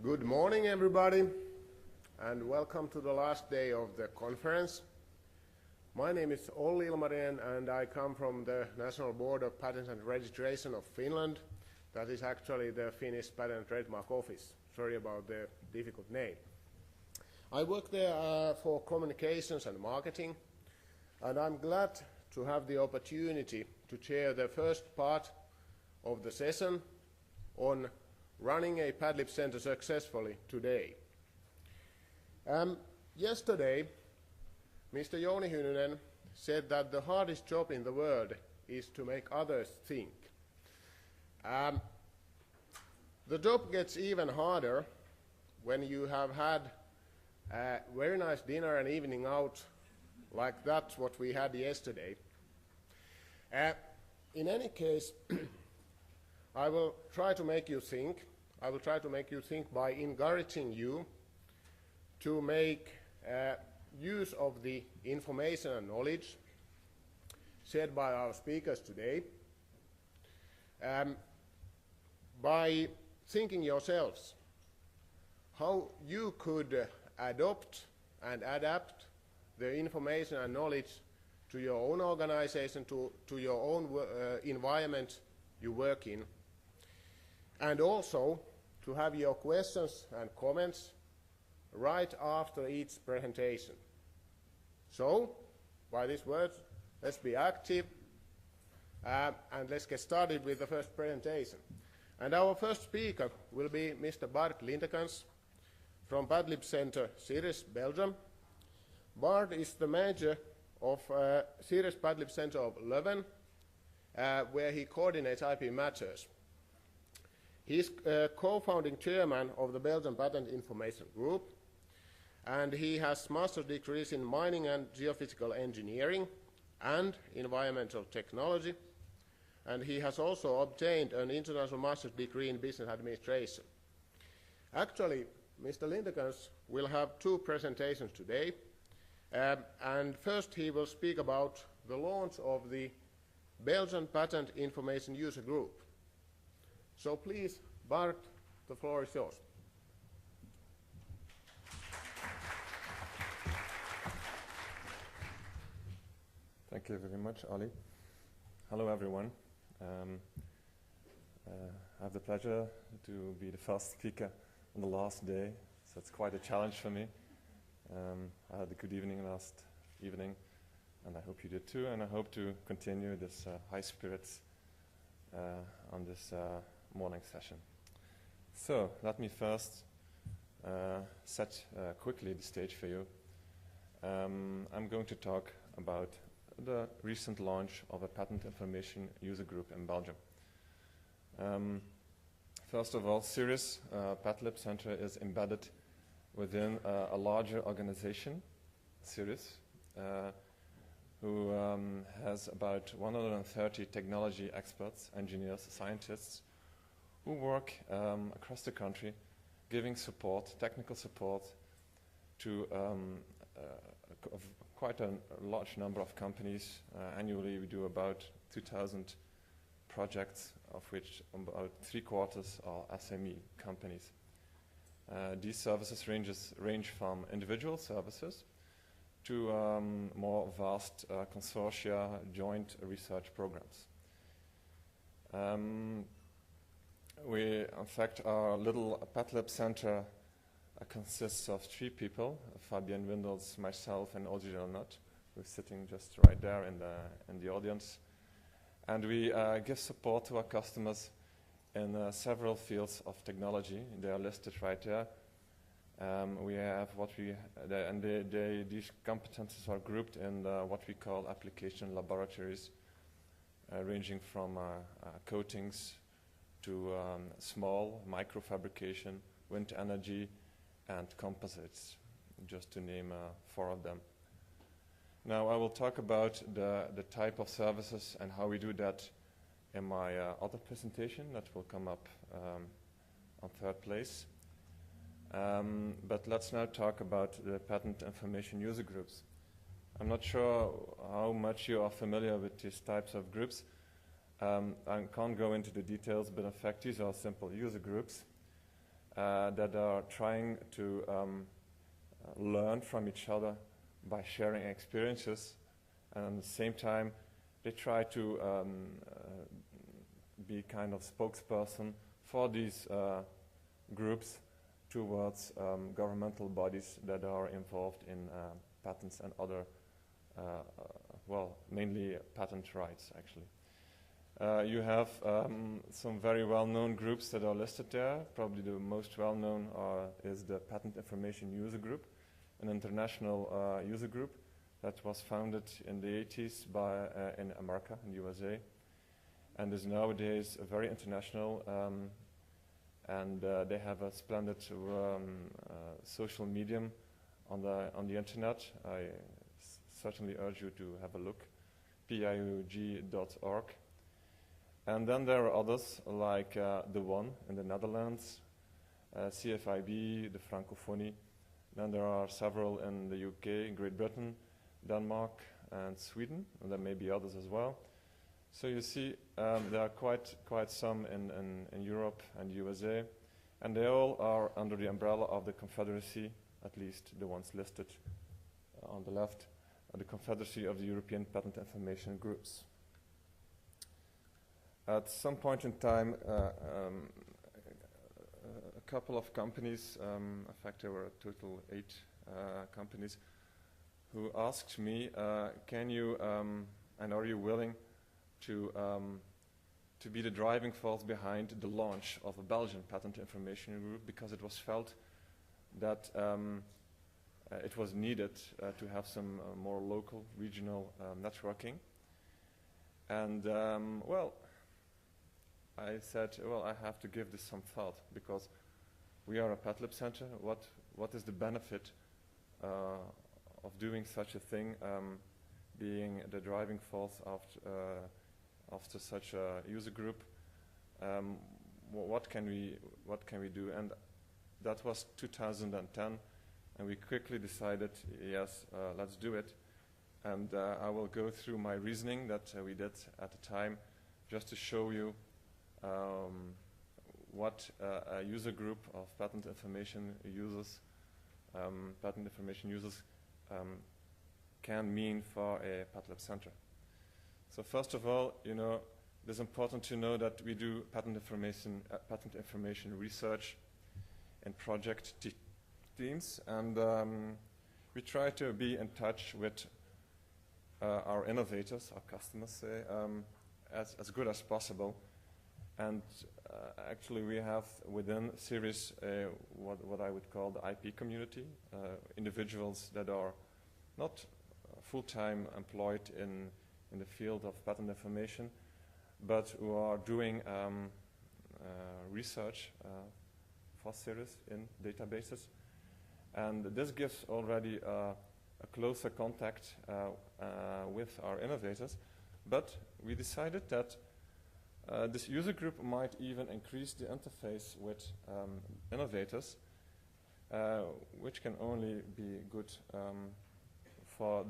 Good morning, everybody, and welcome to the last day of the conference. My name is Olli Ilmarinen, and I come from the National Board of Patents and Registration of Finland. That is actually the Finnish Patent and Trademark Office. Sorry about the difficult name. I work there for communications and marketing, and I'm glad to have the opportunity to chair the first part of the session on running a PATLIB center successfully today. Yesterday, Mr. Jouni Hynynen said that the hardest job in the world is to make others think. The job gets even harder when you have had a very nice dinner and evening out like that's what we had yesterday. In any case, I will try to make you think. I will try to make you think by encouraging you to make use of the information and knowledge shared by our speakers today, by thinking yourselves how you could adopt and adapt the information and knowledge to your own organization, to your own environment you work in, and also to have your questions and comments right after each presentation. So, by these words, let's be active and let's get started with the first presentation. And our first speaker will be Mr. Bart Lindekens from PATLIB Center SIRRIS, Belgium. Bart is the manager of SIRRIS PATLIB Center of Leuven, where he coordinates IP matters. He is co-founding chairman of the Belgian Patent Information Group, and he has master's degrees in mining and geophysical engineering and environmental technology, and he has also obtained an international master's degree in business administration. Actually, Mr. Lindekens will have two presentations today, and first he will speak about the launch of the Belgian Patent Information User Group. So please, Bart, the floor is yours. Thank you very much, Olli. Hello, everyone. I have the pleasure to be the first speaker on the last day, so it's quite a challenge for me. I had a good evening last evening, and I hope you did too, and I hope to continue this high spirits on this morning session. So let me first set quickly the stage for you. I'm going to talk about the recent launch of a patent information user group in Belgium. First of all, SIRRIS PATLIB Center is embedded within a larger organization, SIRRIS, who has about 130 technology experts, engineers, scientists, who work across the country, giving support, technical support, to quite a large number of companies. Annually, we do about 2,000 projects, of which about 3/4 are SME companies. These services range from individual services to more vast consortia, joint research programs. In fact, our little PATLIB center consists of 3 people, Fabian Windels, myself, and Olgi Delnot, who's sitting just right there in the audience. And we give support to our customers in several fields of technology. They are listed right there. We have these competences are grouped in what we call application laboratories, ranging from coatings to small microfabrication, wind energy, and composites, just to name 4 of them. Now I will talk about the type of services and how we do that in my other presentation that will come up on 3rd place. But let's now talk about the patent information user groups. I'm not sure how much you are familiar with these types of groups. I can't go into the details, but in fact these are simple user groups. that are trying to learn from each other by sharing experiences, and at the same time they try to be kind of spokesperson for these groups towards governmental bodies that are involved in patents and other, well, mainly patent rights, actually. You have some very well-known groups that are listed there. Probably the most well-known is the Patent Information User Group, an international user group that was founded in the 80s in America, in the USA, and is nowadays very international. And they have a splendid social medium on the internet. I certainly urge you to have a look, PIUG.org. And then there are others like The One in the Netherlands, CFIB, the Francophonie. Then there are several in the UK, Great Britain, Denmark, and Sweden, and there may be others as well. So you see, there are quite some in Europe and USA, and they all are under the umbrella of the Confederacy, at least the ones listed on the left, the Confederacy of the European Patent Information Groups. At some point in time, a couple of companies, in fact there were a total 8 companies, who asked me, can you and are you willing to be the driving force behind the launch of a Belgian patent information group, because it was felt that it was needed to have some more local, regional networking. And well, I said, well, I have to give this some thought, because we are a PATLIB center. What is the benefit of doing such a thing, being the driving force after such a user group? What can we do? And that was 2010, and we quickly decided, yes, let's do it. And I will go through my reasoning that we did at the time, just to show you what a user group of patent information users can mean for a PATLIB center. So first of all, you know, it is important to know that we do patent information research and project teams, and we try to be in touch with our innovators, our customers, say, as good as possible. And actually we have within SIRRIS what I would call the IP community, individuals that are not full-time employed in the field of patent information, but who are doing research for SIRRIS in databases. And this gives already a closer contact with our innovators. But we decided that this user group might even increase the interface with innovators, which can only be good for